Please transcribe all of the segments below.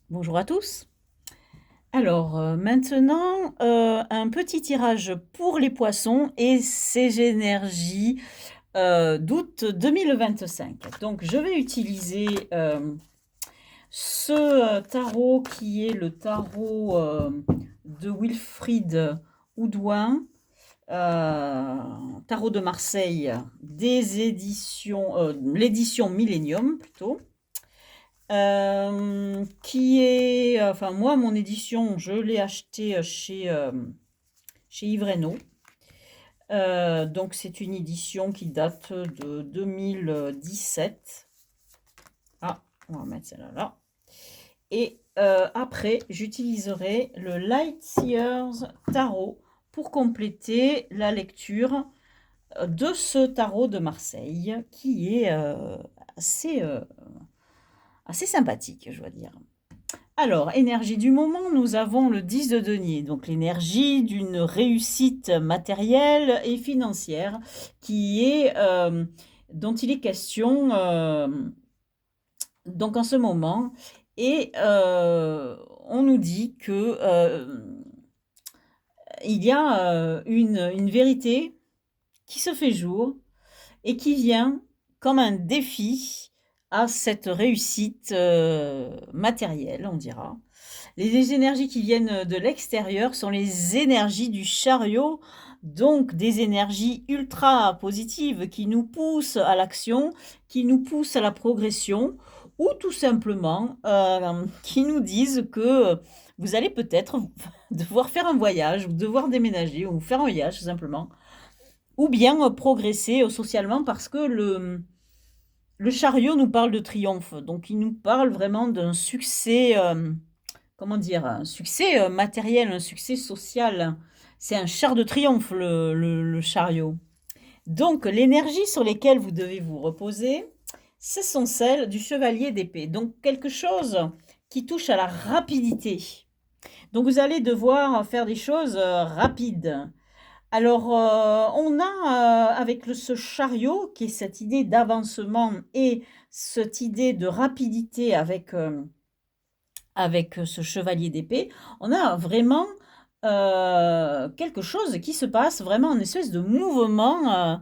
Bonjour à tous. Alors, maintenant, un petit tirage pour les poissons et ces énergies, d'août 2025. Donc je vais utiliser, ce, tarot qui est le tarot, de Wilfried Houdouin, tarot de Marseille, des éditions, l'édition Millennium plutôt. Qui est, enfin moi mon édition, je l'ai acheté chez Yves. Donc c'est une édition qui date de 2017. Ah, on va mettre celle-là là. Et après, j'utiliserai le Lightseers Tarot pour compléter la lecture de ce tarot de Marseille qui est assez, assez sympathique, je dois dire. Alors, énergie du moment, nous avons le 10 de denier, donc l'énergie d'une réussite matérielle et financière qui est, dont il est question donc en ce moment. Et on nous dit que il y a une vérité qui se fait jour et qui vient comme un défi à cette réussite matérielle, on dira. Les énergies qui viennent de l'extérieur sont les énergies du chariot, donc des énergies ultra positives qui nous poussent à l'action, qui nous poussent à la progression, ou tout simplement qui nous disent que vous allez peut-être devoir faire un voyage, ou devoir déménager, ou faire un voyage tout simplement, ou bien progresser socialement parce que le chariot nous parle de triomphe, donc il nous parle vraiment d'un succès comment dire? Un succès, matériel, un succès social. C'est un char de triomphe le chariot. Donc l'énergie sur lesquelles vous devez vous reposer, ce sont celles du chevalier d'épée. Donc quelque chose qui touche à la rapidité. Donc vous allez devoir faire des choses, rapides. Alors, on a, avec ce chariot qui est cette idée d'avancement et cette idée de rapidité avec ce chevalier d'épée, on a vraiment quelque chose qui se passe, vraiment une espèce de mouvement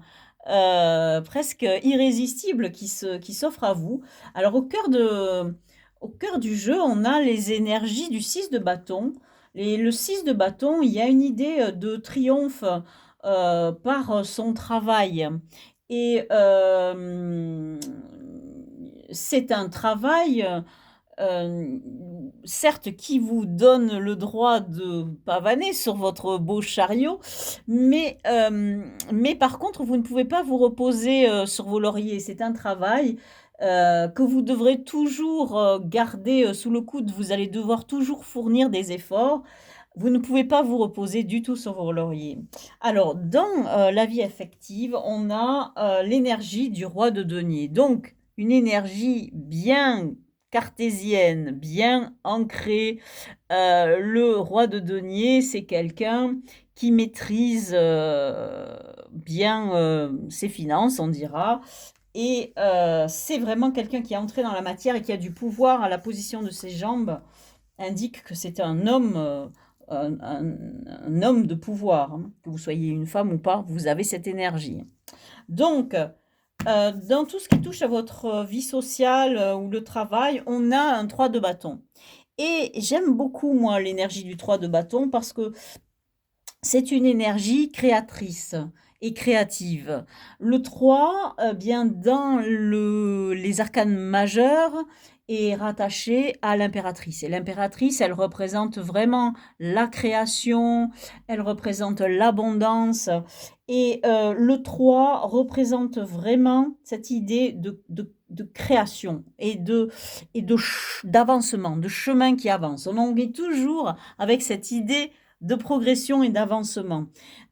presque irrésistible qui s'offre à vous. Alors au cœur du jeu, on a les énergies du 6 de bâton. Le 6 de bâton, il y a une idée de triomphe par son travail. Et c'est un travail euh, certes, qui vous donne le droit de pavaner sur votre beau chariot, mais par contre, vous ne pouvez pas vous reposer sur vos lauriers. C'est un travail que vous devrez toujours garder sous le coude. Vous allez devoir toujours fournir des efforts. Vous ne pouvez pas vous reposer du tout sur vos lauriers. Alors, dans la vie affective, on a l'énergie du roi de denier. Donc, une énergie bien cartésienne, bien ancrée. Le roi de denier, c'est quelqu'un qui maîtrise bien ses finances, on dira. Et c'est vraiment quelqu'un qui est entré dans la matière et qui a du pouvoir à la position de ses jambes, indique que c'est un homme, un homme de pouvoir, hein. Que vous soyez une femme ou pas, vous avez cette énergie. Donc, dans tout ce qui touche à votre vie sociale ou le travail, on a un 3 de bâton. Et j'aime beaucoup, moi, l'énergie du 3 de bâton parce que c'est une énergie créatrice et créative. Le 3, bien dans les arcanes majeurs, est rattaché à l'impératrice. Et l'impératrice, elle représente vraiment la création, elle représente l'abondance. Et le 3 représente vraiment cette idée de création d'avancement, de chemin qui avance. On est toujours avec cette idée de progression et d'avancement.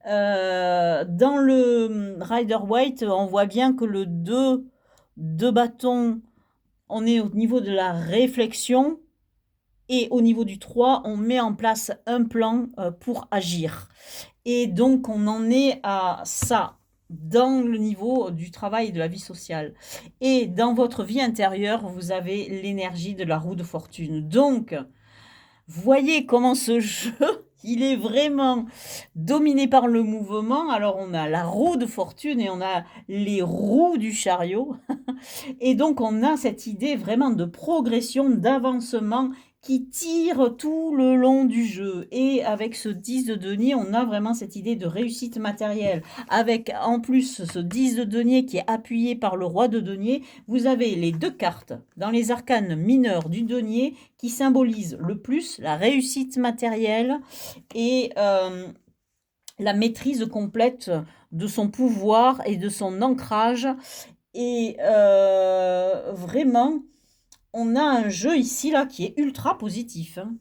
Dans le Rider-Waite, on voit bien que le 2 de bâton, on est au niveau de la réflexion et au niveau du 3, on met en place un plan pour agir. Et donc, on en est à ça. dans le niveau du travail et de la vie sociale. Et dans votre vie intérieure, vous avez l'énergie de la roue de fortune. Donc, voyez comment ce jeu, il est vraiment dominé par le mouvement. Alors, on a la roue de fortune et on a les roues du chariot. Et donc, on a cette idée vraiment de progression, d'avancement qui tire tout le long du jeu. Et avec ce 10 de denier, on a vraiment cette idée de réussite matérielle. Avec en plus ce 10 de denier qui est appuyé par le roi de denier, vous avez les deux cartes dans les arcanes mineurs du denier qui symbolisent le plus, la réussite matérielle et la maîtrise complète de son pouvoir et de son ancrage. Et vraiment, on a un jeu ici là qui est ultra positif, hein.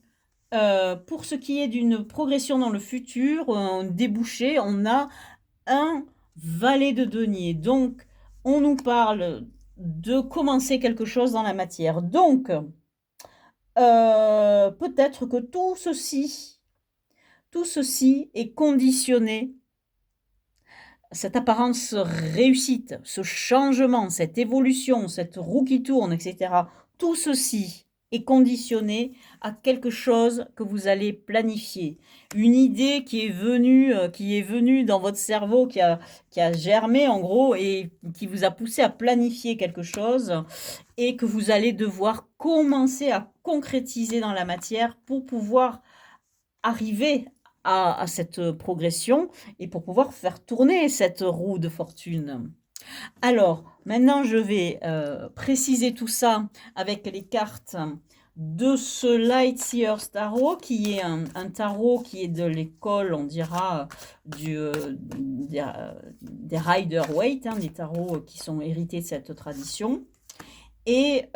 Pour ce qui est d'une progression dans le futur, un débouché, on a un valet de denier. Donc, on nous parle de commencer quelque chose dans la matière. Donc, peut-être que tout ceci est conditionné, cette apparence réussite, ce changement, cette évolution, cette roue qui tourne, etc. Tout ceci est conditionné à quelque chose que vous allez planifier. Une idée qui est venue dans votre cerveau, qui a germé en gros et qui vous a poussé à planifier quelque chose et que vous allez devoir commencer à concrétiser dans la matière pour pouvoir arriver à cette progression et pour pouvoir faire tourner cette roue de fortune. Alors, maintenant, je vais préciser tout ça avec les cartes de ce Lightseers Tarot, qui est un tarot qui est de l'école, on dira, des Rider-Waite, hein, des tarots qui sont hérités de cette tradition. Et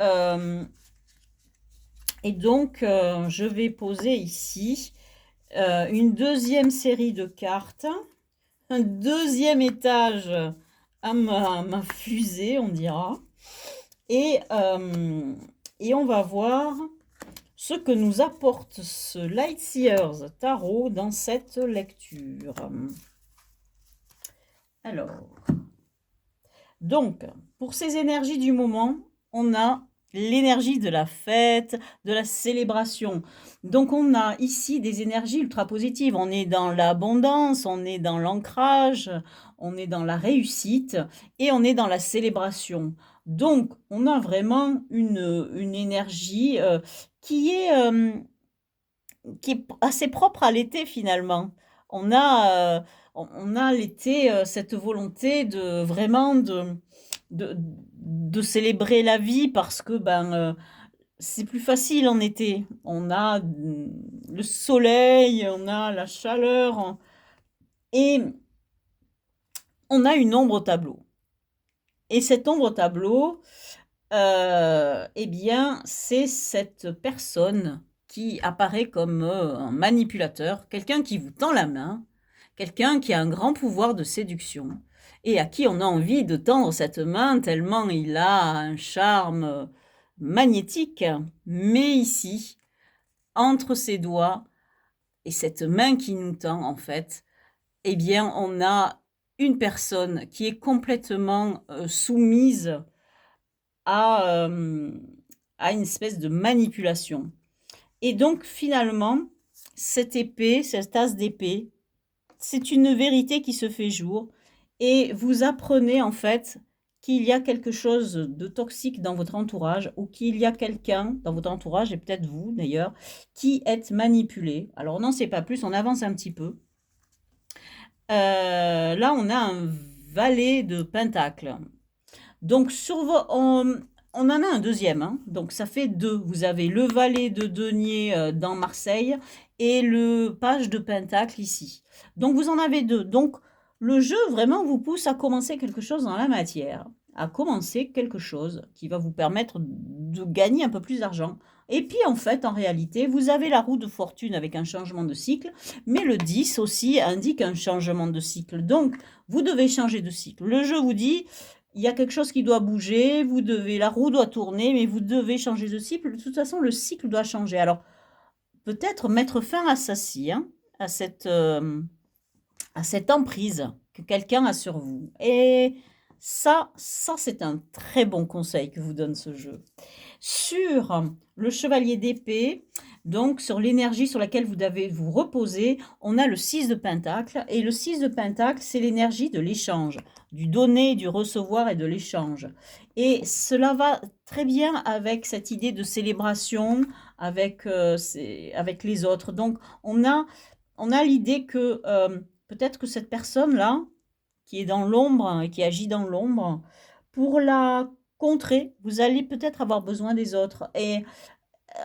donc, je vais poser ici une deuxième série de cartes, un deuxième étage à ma fusée, on dira. Et on va voir ce que nous apporte ce Lightseers Tarot dans cette lecture. Alors, donc, pour ces énergies du moment, on a l'énergie de la fête, de la célébration. Donc, on a ici des énergies ultra positives. On est dans l'abondance, on est dans l'ancrage, on est dans la réussite et on est dans la célébration. Donc, on a vraiment une énergie qui est assez propre à l'été finalement. On a l'été, cette volonté de vraiment de célébrer la vie parce que c'est plus facile en été. On a le soleil, on a la chaleur et on a une ombre au tableau. Et cette ombre au tableau, eh bien, c'est cette personne qui apparaît comme un manipulateur, quelqu'un qui vous tend la main, quelqu'un qui a un grand pouvoir de séduction et à qui on a envie de tendre cette main tellement il a un charme magnétique. Mais ici, entre ses doigts et cette main qui nous tend en fait, eh bien, on a une personne qui est complètement soumise à une espèce de manipulation. Et donc, finalement, cette épée, cette as d'épée, c'est une vérité qui se fait jour et vous apprenez en fait qu'il y a quelque chose de toxique dans votre entourage ou qu'il y a quelqu'un dans votre entourage, et peut-être vous d'ailleurs, qui êtes manipulé. Alors, on n'en sait pas plus, on avance un petit peu. Là, on a un valet de pentacle. Donc, on en a un deuxième, hein. Donc ça fait deux. Vous avez le valet de denier dans Marseille et le page de pentacle ici. Donc vous en avez deux. Donc le jeu vraiment vous pousse à commencer quelque chose dans la matière, à commencer quelque chose qui va vous permettre de gagner un peu plus d'argent. Et puis en fait, en réalité, vous avez la roue de fortune avec un changement de cycle, mais le 10 aussi indique un changement de cycle. Donc vous devez changer de cycle. Le jeu vous dit il y a quelque chose qui doit bouger, la roue doit tourner, mais vous devez changer de cycle. De toute façon, le cycle doit changer. Alors, peut-être mettre fin à ça, à cette emprise que quelqu'un a sur vous. Et ça c'est un très bon conseil que vous donne ce jeu. Sur le chevalier d'épée, donc sur l'énergie sur laquelle vous devez vous reposer, on a le 6 de pentacle. Et le 6 de pentacle, c'est l'énergie de l'échange, du donner, du recevoir et de l'échange. Et cela va très bien avec cette idée de célébration, avec, avec les autres. Donc, on a l'idée que peut-être que cette personne-là, qui est dans l'ombre et qui agit dans l'ombre, pour la contrer, vous allez peut-être avoir besoin des autres. Et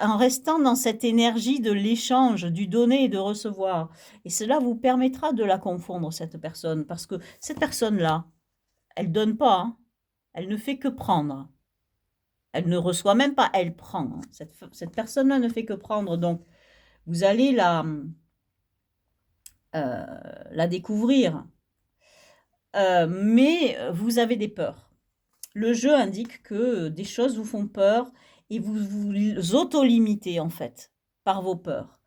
en restant dans cette énergie de l'échange, du donner et de recevoir. Et cela vous permettra de la confondre, cette personne, parce que cette personne-là, elle donne pas, hein. Elle ne fait que prendre. Elle ne reçoit même pas, elle prend, hein. Cette personne-là ne fait que prendre. Donc, vous allez la découvrir. Mais vous avez des peurs. Le jeu indique que des choses vous font peur et vous vous auto-limitez en fait par vos peurs.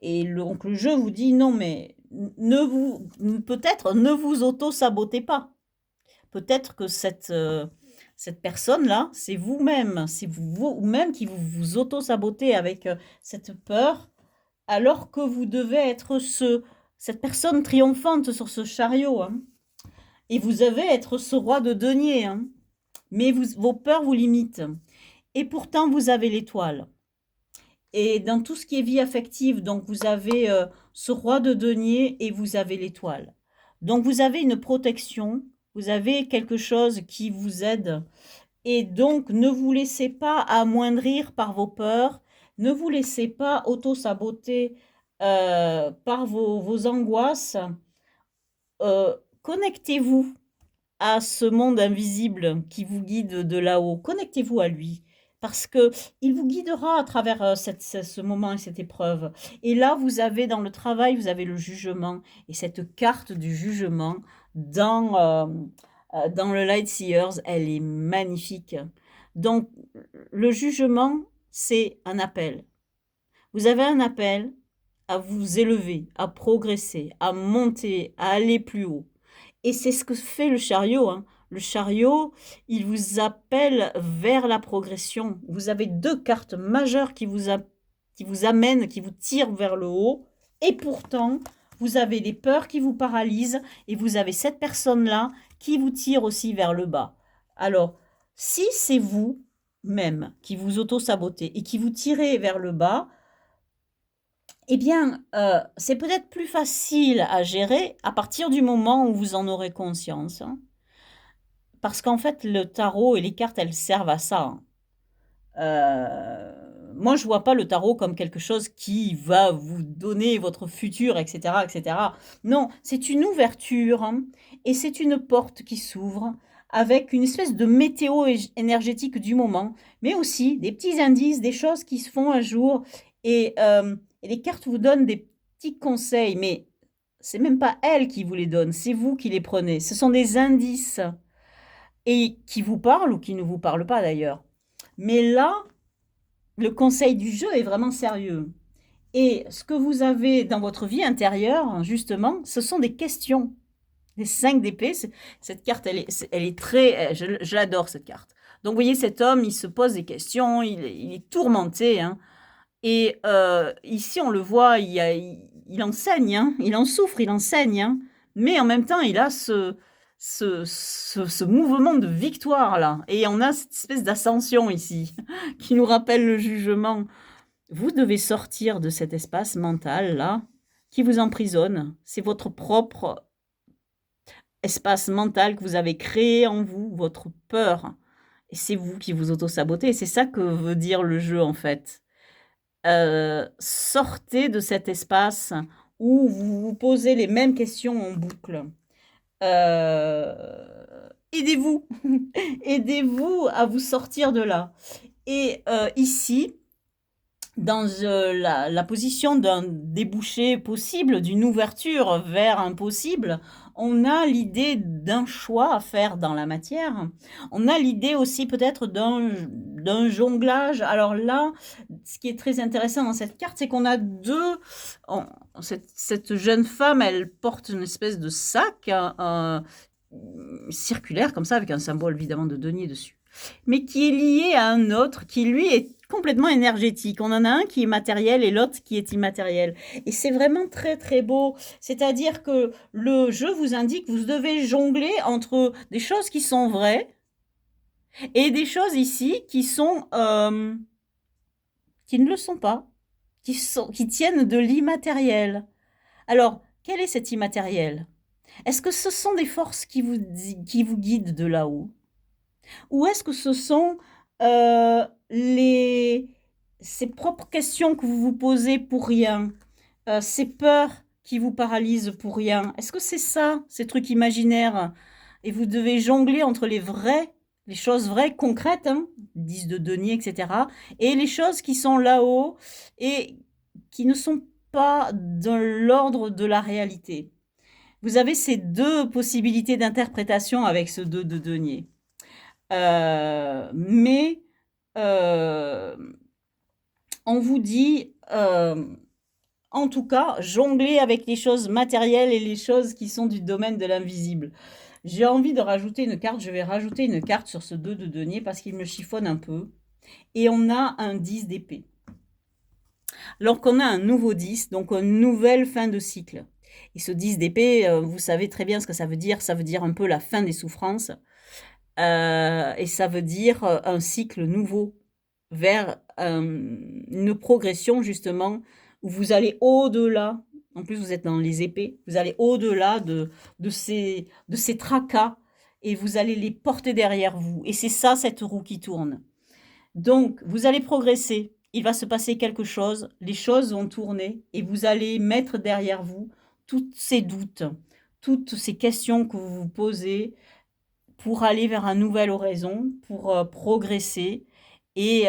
Et donc le jeu vous dit non mais peut-être ne vous auto-sabotez pas. Peut-être que cette personne-là, c'est vous-même, c'est vous-même qui vous auto-sabotez avec cette peur, alors que vous devez être cette personne triomphante sur ce chariot, hein. Et vous devez être ce roi de denier, hein. Mais vos peurs vous limitent. Et pourtant, vous avez l'étoile. Et dans tout ce qui est vie affective, donc vous avez ce roi de denier et vous avez l'étoile. Donc vous avez une protection, vous avez quelque chose qui vous aide. Et donc ne vous laissez pas amoindrir par vos peurs, ne vous laissez pas auto-saboter par vos angoisses. Connectez-vous à ce monde invisible qui vous guide de là-haut. Connectez-vous à lui, parce que il vous guidera à travers ce moment et cette épreuve. Et là, vous avez dans le travail, vous avez le jugement, et cette carte du jugement dans le Light Seers, elle est magnifique. Donc, le jugement, c'est un appel. Vous avez un appel à vous élever, à progresser, à monter, à aller plus haut. Et c'est ce que fait le chariot, hein. Le chariot, il vous appelle vers la progression. Vous avez deux cartes majeures qui vous amènent, qui vous tirent vers le haut. Et pourtant, vous avez des peurs qui vous paralysent et vous avez cette personne-là qui vous tire aussi vers le bas. Alors, si c'est vous-même qui vous auto-sabotez et qui vous tirez vers le bas, eh bien, c'est peut-être plus facile à gérer à partir du moment où vous en aurez conscience, hein. Parce qu'en fait, le tarot et les cartes, elles servent à ça, hein. Moi, je vois pas le tarot comme quelque chose qui va vous donner votre futur, et cetera, et cetera. Non, c'est une ouverture, hein, et c'est une porte qui s'ouvre avec une espèce de météo énergétique du moment, mais aussi des petits indices, des choses qui se font un jour. Et les cartes vous donnent des petits conseils, mais c'est même pas elles qui vous les donnent, c'est vous qui les prenez. Ce sont des indices et qui vous parlent ou qui ne vous parlent pas d'ailleurs. Mais là, le conseil du jeu est vraiment sérieux. Et ce que vous avez dans votre vie intérieure, justement, ce sont des questions. Les 5 d'épée, cette carte, elle est très... Je l'adore, cette carte. Donc, vous voyez, cet homme, il se pose des questions, il est tourmenté, hein. Et ici, on le voit, il enseigne, hein, il en souffre, il enseigne, hein, mais en même temps, il a ce mouvement de victoire là. Et on a cette espèce d'ascension ici qui nous rappelle le jugement. Vous devez sortir de cet espace mental là qui vous emprisonne. C'est votre propre espace mental que vous avez créé en vous, votre peur. Et c'est vous qui vous auto-sabotez. Et c'est ça que veut dire le jeu en fait. Sortez de cet espace où vous vous posez les mêmes questions en boucle. Aidez-vous, aidez-vous à vous sortir de là. Et ici, dans la position d'un débouché possible, d'une ouverture vers un possible, on a l'idée d'un choix à faire dans la matière. On a l'idée aussi peut-être d'un jonglage. Alors là, ce qui est très intéressant dans cette carte, c'est qu'on a deux... cette jeune femme, elle porte une espèce de sac circulaire, comme ça, avec un symbole évidemment de denier dessus, mais qui est lié à un autre qui, lui, est complètement énergétique. On en a un qui est matériel et l'autre qui est immatériel. Et c'est vraiment très, très beau. C'est-à-dire que le jeu vous indique que vous devez jongler entre des choses qui sont vraies et des choses ici qui sont... qui ne le sont pas, qui tiennent de l'immatériel. Alors, quel est cet immatériel? Est-ce que ce sont des forces qui vous guident de là-haut? Ou est-ce que ce sont ces propres questions que vous vous posez pour rien, ces peurs qui vous paralysent pour rien? Est-ce que c'est ça, ces trucs imaginaires? Et vous devez jongler entre les choses vraies, concrètes, hein, 10 de denier, etc., et les choses qui sont là-haut et qui ne sont pas dans l'ordre de la réalité. Vous avez ces deux possibilités d'interprétation avec ce 2 de denier. Mais on vous dit, en tout cas, jongler avec les choses matérielles et les choses qui sont du domaine de l'invisible. J'ai envie de rajouter une carte, je vais rajouter une carte sur ce 2 de denier parce qu'il me chiffonne un peu. Et on a un 10 d'épée. Alors qu'on a un nouveau 10, donc une nouvelle fin de cycle. Et ce 10 d'épée, vous savez très bien ce que ça veut dire un peu la fin des souffrances. Et ça veut dire un cycle nouveau vers une progression justement où vous allez au-delà. En plus, vous êtes dans les épées. Vous allez au-delà de ces tracas et vous allez les porter derrière vous. Et c'est ça, cette roue qui tourne. Donc, vous allez progresser. Il va se passer quelque chose. Les choses vont tourner et vous allez mettre derrière vous tous ces doutes, toutes ces questions que vous vous posez pour aller vers un nouvel horizon, pour progresser et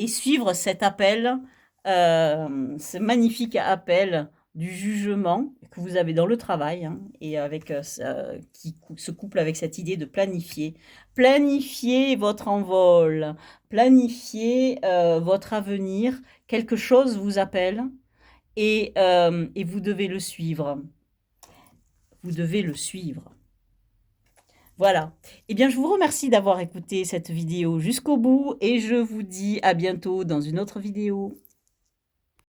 suivre cet appel, ce magnifique appel du jugement que vous avez dans le travail, hein, et avec qui se couple avec cette idée de planifier. Planifier votre envol, planifier votre avenir. Quelque chose vous appelle et vous devez le suivre. Vous devez le suivre. Voilà. Eh bien, je vous remercie d'avoir écouté cette vidéo jusqu'au bout et je vous dis à bientôt dans une autre vidéo.